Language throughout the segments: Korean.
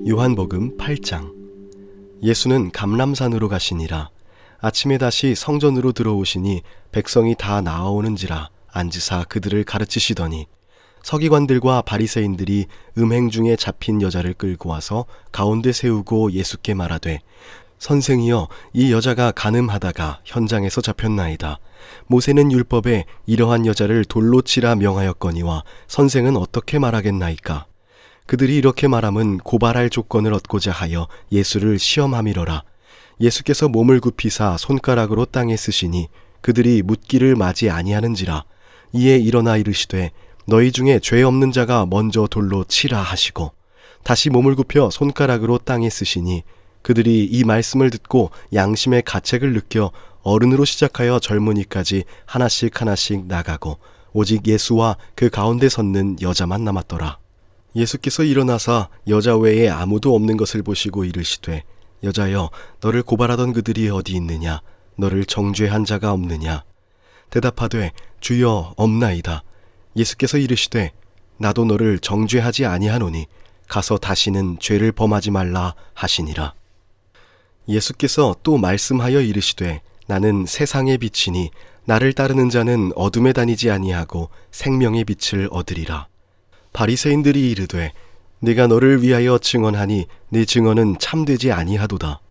요한복음 8장. 예수는 감람산으로 가시니라. 아침에 다시 성전으로 들어오시니 백성이 다 나아오는지라 앉으사 그들을 가르치시더니 서기관들과 바리새인들이 음행 중에 잡힌 여자를 끌고 와서 가운데 세우고 예수께 말하되, 선생이여, 이 여자가 간음하다가 현장에서 잡혔나이다. 모세는 율법에 이러한 여자를 돌로 치라 명하였거니와 선생은 어떻게 말하겠나이까? 그들이 이렇게 말함은 고발할 조건을 얻고자 하여 예수를 시험함이러라. 예수께서 몸을 굽히사 손가락으로 땅에 쓰시니 그들이 묻기를 맞이 아니하는지라. 이에 일어나 이르시되, 너희 중에 죄 없는 자가 먼저 돌로 치라 하시고 다시 몸을 굽혀 손가락으로 땅에 쓰시니 그들이 이 말씀을 듣고 양심의 가책을 느껴 어른으로 시작하여 젊은이까지 하나씩 하나씩 나가고 오직 예수와 그 가운데 섰는 여자만 남았더라. 예수께서 일어나사 여자 외에 아무도 없는 것을 보시고 이르시되, 여자여, 너를 고발하던 그들이 어디 있느냐? 너를 정죄한 자가 없느냐? 대답하되, 주여, 없나이다. 예수께서 이르시되, 나도 너를 정죄하지 아니하노니 가서 다시는 죄를 범하지 말라 하시니라. 예수께서 또 말씀하여 이르시되, 나는 세상의 빛이니 나를 따르는 자는 어둠에 다니지 아니하고 생명의 빛을 얻으리라. 바리새인들이 이르되, 네가 너를 위하여 증언하니 네 증언은 참되지 아니하도다.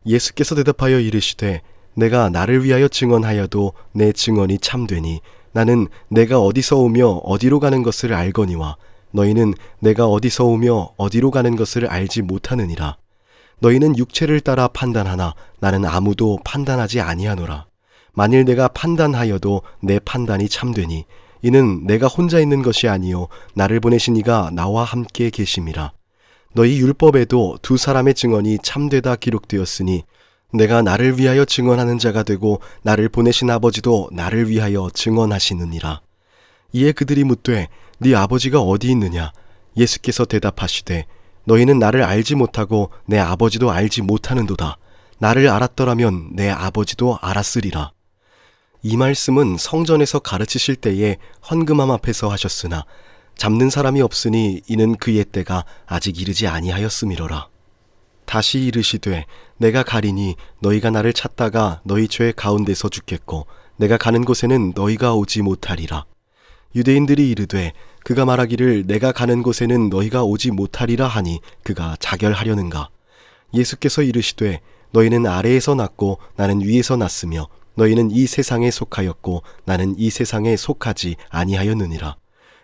예수께서 대답하여 이르시되, 내가 나를 위하여 증언하여도 내 증언이 참되니 나는 내가 어디서 오며 어디로 가는 것을 알거니와 너희는 내가 어디서 오며 어디로 가는 것을 알지 못하느니라. 너희는 육체를 따라 판단하나 나는 아무도 판단하지 아니하노라. 만일 내가 판단하여도 내 판단이 참되니 이는 내가 혼자 있는 것이 아니요 나를 보내신 이가 나와 함께 계심이라. 너희 율법에도 두 사람의 증언이 참되다 기록되었으니 내가 나를 위하여 증언하는 자가 되고 나를 보내신 아버지도 나를 위하여 증언하시느니라. 이에 그들이 묻되, 네 아버지가 어디 있느냐? 예수께서 대답하시되, 너희는 나를 알지 못하고 내 아버지도 알지 못하는도다. 나를 알았더라면 내 아버지도 알았으리라. 이 말씀은 성전에서 가르치실 때에 헌금함 앞에서 하셨으나 잡는 사람이 없으니 이는 그의 때가 아직 이르지 아니하였음이로라. 다시 이르시되, 내가 가리니 너희가 나를 찾다가 너희 죄 가운데서 죽겠고 내가 가는 곳에는 너희가 오지 못하리라. 유대인들이 이르되, 그가 말하기를 내가 가는 곳에는 너희가 오지 못하리라 하니 그가 자결하려는가? 예수께서 이르시되, 너희는 아래에서 났고 나는 위에서 났으며 너희는 이 세상에 속하였고 나는 이 세상에 속하지 아니하였느니라.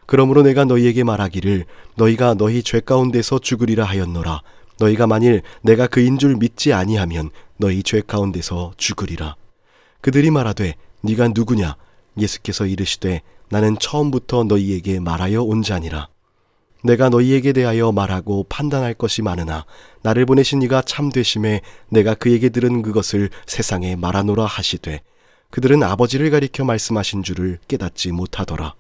그러므로 내가 너희에게 말하기를 너희가 너희 죄 가운데서 죽으리라 하였노라. 너희가 만일 내가 그인 줄 믿지 아니하면 너희 죄 가운데서 죽으리라. 그들이 말하되, 네가 누구냐? 예수께서 이르시되, 나는 처음부터 너희에게 말하여 온 자니라. 내가 너희에게 대하여 말하고 판단할 것이 많으나 나를 보내신 이가 참되심에 내가 그에게 들은 그것을 세상에 말하노라 하시되 그들은 아버지를 가리켜 말씀하신 줄을 깨닫지 못하더라.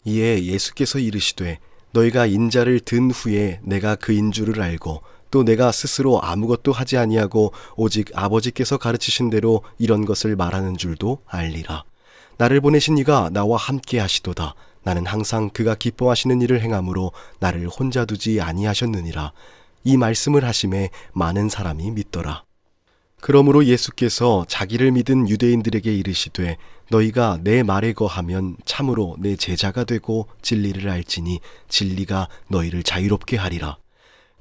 이에 예수께서 이르시되, 너희가 인자를 든 후에 내가 그인 줄을 알고 또 내가 스스로 아무것도 하지 아니하고 오직 아버지께서 가르치신 대로 이런 것을 말하는 줄도 알리라. 나를 보내신 이가 나와 함께 하시도다. 나는 항상 그가 기뻐하시는 일을 행함으로 나를 혼자 두지 아니하셨느니라. 이 말씀을 하심에 많은 사람이 믿더라. 그러므로 예수께서 자기를 믿은 유대인들에게 이르시되, 너희가 내 말에 거하면 참으로 내 제자가 되고 진리를 알지니 진리가 너희를 자유롭게 하리라.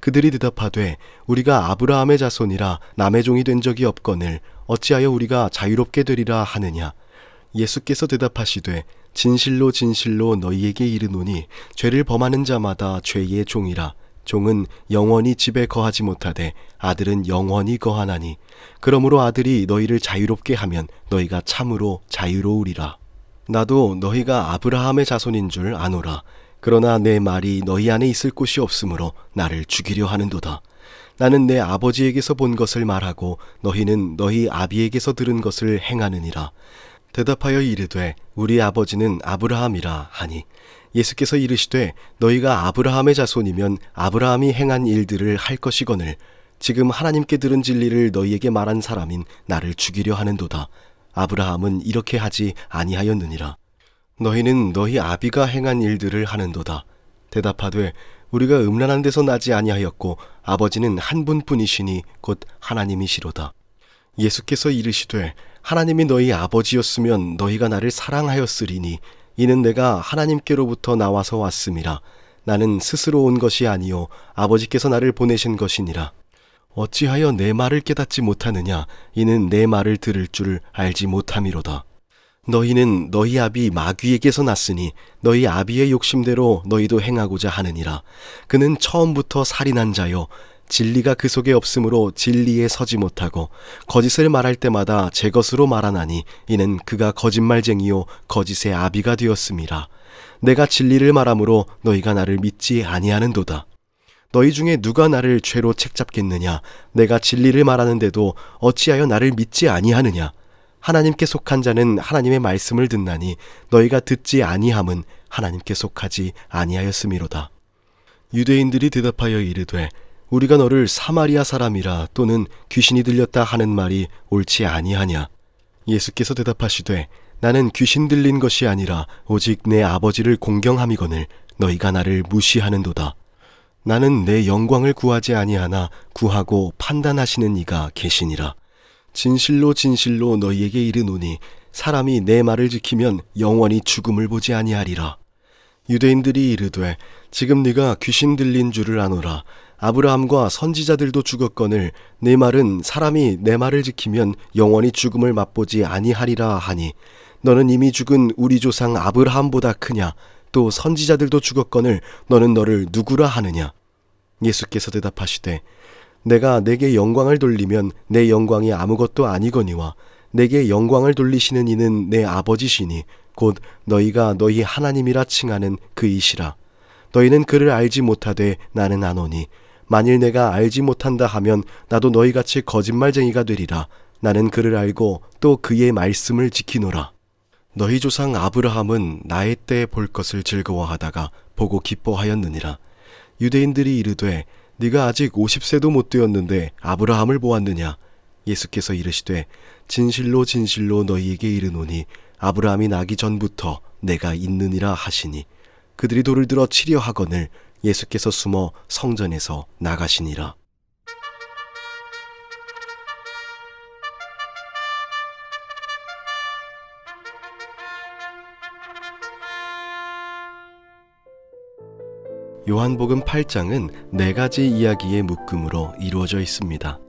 그들이 대답하되, 우리가 아브라함의 자손이라 남의 종이 된 적이 없거늘 어찌하여 우리가 자유롭게 되리라 하느냐? 예수께서 대답하시되, 진실로 진실로 너희에게 이르노니 죄를 범하는 자마다 죄의 종이라. 종은 영원히 집에 거하지 못하되 아들은 영원히 거하나니 그러므로 아들이 너희를 자유롭게 하면 너희가 참으로 자유로우리라. 나도 너희가 아브라함의 자손인 줄 아노라. 그러나 내 말이 너희 안에 있을 곳이 없으므로 나를 죽이려 하는도다. 나는 내 아버지에게서 본 것을 말하고 너희는 너희 아비에게서 들은 것을 행하느니라. 대답하여 이르되, 우리 아버지는 아브라함이라 하니 예수께서 이르시되, 너희가 아브라함의 자손이면 아브라함이 행한 일들을 할 것이거늘 지금 하나님께 들은 진리를 너희에게 말한 사람인 나를 죽이려 하는도다. 아브라함은 이렇게 하지 아니하였느니라. 너희는 너희 아비가 행한 일들을 하는도다. 대답하되, 우리가 음란한 데서 나지 아니하였고 아버지는 한 분뿐이시니 곧 하나님이시로다. 예수께서 이르시되 하나님이 너희 아버지였으면 너희가 나를 사랑하였으리니 이는 내가 하나님께로부터 나와서 왔음이라. 나는 스스로 온 것이 아니요 아버지께서 나를 보내신 것이니라. 어찌하여 내 말을 깨닫지 못하느냐? 이는 내 말을 들을 줄 알지 못함이로다. 너희는 너희 아비 마귀에게서 났으니 너희 아비의 욕심대로 너희도 행하고자 하느니라. 그는 처음부터 살인한 자요 진리가 그 속에 없으므로 진리에 서지 못하고 거짓을 말할 때마다 제 것으로 말하나니 이는 그가 거짓말쟁이요 거짓의 아비가 되었음이라. 내가 진리를 말하므로 너희가 나를 믿지 아니하는도다. 너희 중에 누가 나를 죄로 책잡겠느냐? 내가 진리를 말하는데도 어찌하여 나를 믿지 아니하느냐? 하나님께 속한 자는 하나님의 말씀을 듣나니 너희가 듣지 아니함은 하나님께 속하지 아니하였음이로다. 유대인들이 대답하여 이르되 우리가 너를 사마리아 사람이라 또는 귀신이 들렸다 하는 말이 옳지 아니하냐? 예수께서 대답하시되 나는 귀신 들린 것이 아니라 오직 내 아버지를 공경함이거늘 너희가 나를 무시하는도다. 나는 내 영광을 구하지 아니하나 구하고 판단하시는 이가 계시니라. 진실로 진실로 너희에게 이르노니 사람이 내 말을 지키면 영원히 죽음을 보지 아니하리라. 유대인들이 이르되 지금 네가 귀신 들린 줄을 아노라. 아브라함과 선지자들도 죽었거늘 네 말은 사람이 내 말을 지키면 영원히 죽음을 맛보지 아니하리라 하니 너는 이미 죽은 우리 조상 아브라함보다 크냐? 또 선지자들도 죽었거늘 너는 너를 누구라 하느냐? 예수께서 대답하시되 내가 내게 영광을 돌리면 내 영광이 아무것도 아니거니와 내게 영광을 돌리시는 이는 내 아버지시니 곧 너희가 너희 하나님이라 칭하는 그이시라. 너희는 그를 알지 못하되 나는 아노니 만일 내가 알지 못한다 하면 나도 너희같이 거짓말쟁이가 되리라. 나는 그를 알고 또 그의 말씀을 지키노라. 너희 조상 아브라함은 나의 때에 볼 것을 즐거워하다가 보고 기뻐하였느니라. 유대인들이 이르되 네가 아직 50세도 못 되었는데 아브라함을 보았느냐? 예수께서 이르시되 진실로 진실로 너희에게 이르노니 아브라함이 나기 전부터 내가 있느니라 하시니 그들이 돌을 들어 치려 하거늘 예수께서 숨어 성전에서 나가시니라. 요한복음 8장은 4가지 이야기의 묶음으로 이루어져 있습니다.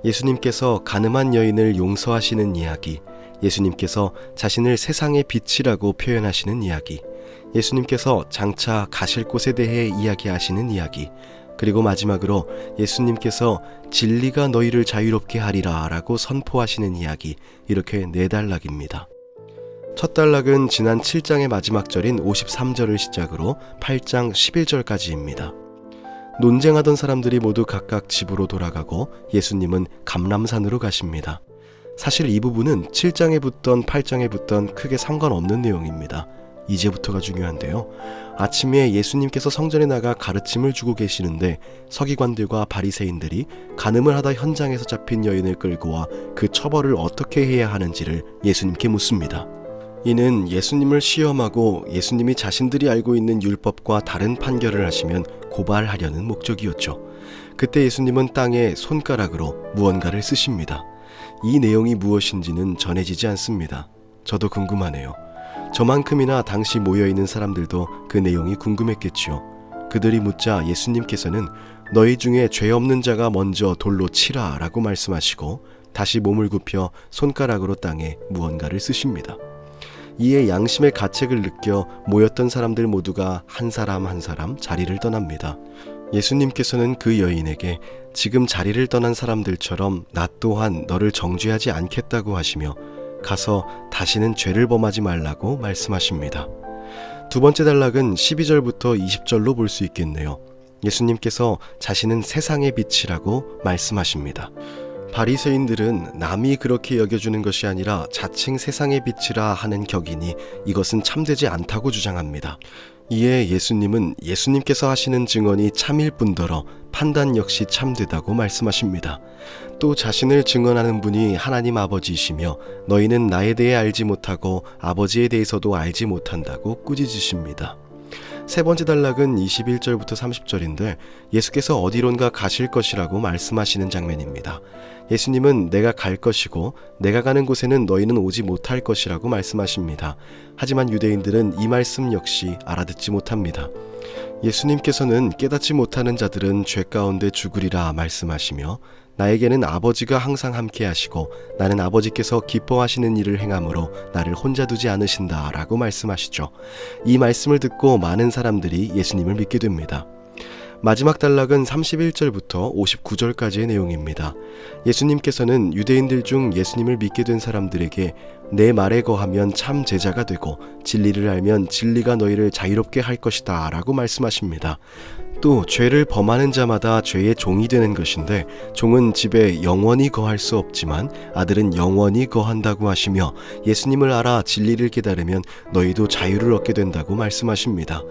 예수님께서 가늠한 여인을 용서하시는 이야기, 예수님께서 자신을 세상의 빛이라고 표현하시는 이야기, 예수님께서 장차 가실 곳에 대해 이야기하시는 이야기, 그리고 마지막으로 예수님께서 진리가 너희를 자유롭게 하리라 라고 선포하시는 이야기, 이렇게 4단락입니다. 첫 단락은 지난 7장의 마지막 절인 53절을 시작으로 8장 11절까지입니다. 논쟁하던 사람들이 모두 각각 집으로 돌아가고 예수님은 감람산으로 가십니다. 사실 이 부분은 7장에 붙던 8장에 붙던 크게 상관없는 내용입니다. 이제부터가 중요한데요. 아침에 예수님께서 성전에 나가 가르침을 주고 계시는데 서기관들과 바리새인들이 간음을 하다 현장에서 잡힌 여인을 끌고 와 그 처벌을 어떻게 해야 하는지를 예수님께 묻습니다. 이는 예수님을 시험하고 예수님이 자신들이 알고 있는 율법과 다른 판결을 하시면 고발하려는 목적이었죠. 그때 예수님은 땅에 손가락으로 무언가를 쓰십니다. 이 내용이 무엇인지는 전해지지 않습니다. 저도 궁금하네요. 저만큼이나 당시 모여있는 사람들도 그 내용이 궁금했겠지요. 그들이 묻자 예수님께서는 너희 중에 죄 없는 자가 먼저 돌로 치라 라고 말씀하시고 다시 몸을 굽혀 손가락으로 땅에 무언가를 쓰십니다. 이에 양심의 가책을 느껴 모였던 사람들 모두가 한 사람 한 사람 자리를 떠납니다. 예수님께서는 그 여인에게 지금 자리를 떠난 사람들처럼 나 또한 너를 정죄하지 않겠다고 하시며 가서 다시는 죄를 범하지 말라고 말씀하십니다. 두 번째 단락은 12절부터 20절로 볼 수 있겠네요. 예수님께서 자신은 세상의 빛이라고 말씀하십니다. 바리새인들은 남이 그렇게 여겨주는 것이 아니라 자칭 세상의 빛이라 하는 격이니 이것은 참되지 않다고 주장합니다. 이에 예수님은 예수님께서 하시는 증언이 참일 뿐더러 판단 역시 참되다고 말씀하십니다. 또 자신을 증언하는 분이 하나님 아버지이시며 너희는 나에 대해 알지 못하고 아버지에 대해서도 알지 못한다고 꾸짖으십니다. 세 번째 단락은 21절부터 30절인데 예수께서 어디론가 가실 것이라고 말씀하시는 장면입니다. 예수님은 내가 갈 것이고 내가 가는 곳에는 너희는 오지 못할 것이라고 말씀하십니다. 하지만 유대인들은 이 말씀 역시 알아듣지 못합니다. 예수님께서는 깨닫지 못하는 자들은 죄 가운데 죽으리라 말씀하시며 나에게는 아버지가 항상 함께 하시고 나는 아버지께서 기뻐하시는 일을 행함으로 나를 혼자 두지 않으신다 라고 말씀하시죠. 이 말씀을 듣고 많은 사람들이 예수님을 믿게 됩니다. 마지막 단락은 31절부터 59절까지의 내용입니다. 예수님께서는 유대인들 중 예수님을 믿게 된 사람들에게 내 말에 거하면 참 제자가 되고 진리를 알면 진리가 너희를 자유롭게 할 것이다 라고 말씀하십니다. 또 죄를 범하는 자마다 죄의 종이 되는 것인데 종은 집에 영원히 거할 수 없지만 아들은 영원히 거한다고 하시며 예수님을 알아 진리를 깨달으면 너희도 자유를 얻게 된다고 말씀하십니다.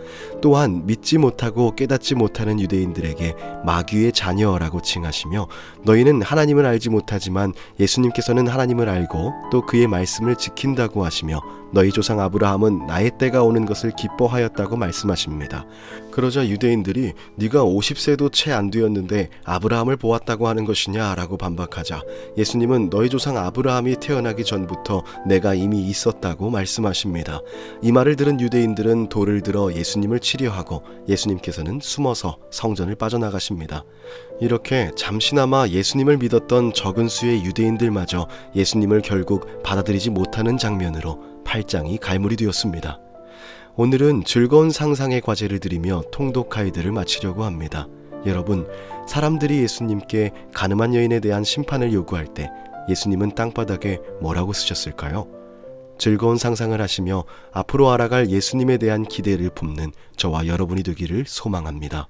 또한 믿지 못하고 깨닫지 못하는 유대인들에게 마귀의 자녀라고 칭하시며 너희는 하나님을 알지 못하지만 예수님께서는 하나님을 알고 또 그의 말씀을 지킨다고 하시며 너희 조상 아브라함은 나의 때가 오는 것을 기뻐하였다고 말씀하십니다. 그러자 유대인들이 네가 50세도 채 안 되었는데 아브라함을 보았다고 하는 것이냐 라고 반박하자 예수님은 너희 조상 아브라함이 태어나기 전부터 내가 이미 있었다고 말씀하십니다. 이 말을 들은 유대인들은 돌을 들어 예수님을 치려하고 예수님께서는 숨어서 성전을 빠져나가십니다. 이렇게 잠시나마 예수님을 믿었던 적은 수의 유대인들마저 예수님을 결국 받아들이지 못하는 장면으로 8장이 갈무리 되었습니다. 오늘은 즐거운 상상의 과제를 드리며 통독 가이드를 마치려고 합니다. 여러분, 사람들이 예수님께 가늠한 여인에 대한 심판을 요구할 때 예수님은 땅바닥에 뭐라고 쓰셨을까요? 즐거운 상상을 하시며 앞으로 알아갈 예수님에 대한 기대를 품는 저와 여러분이 되기를 소망합니다.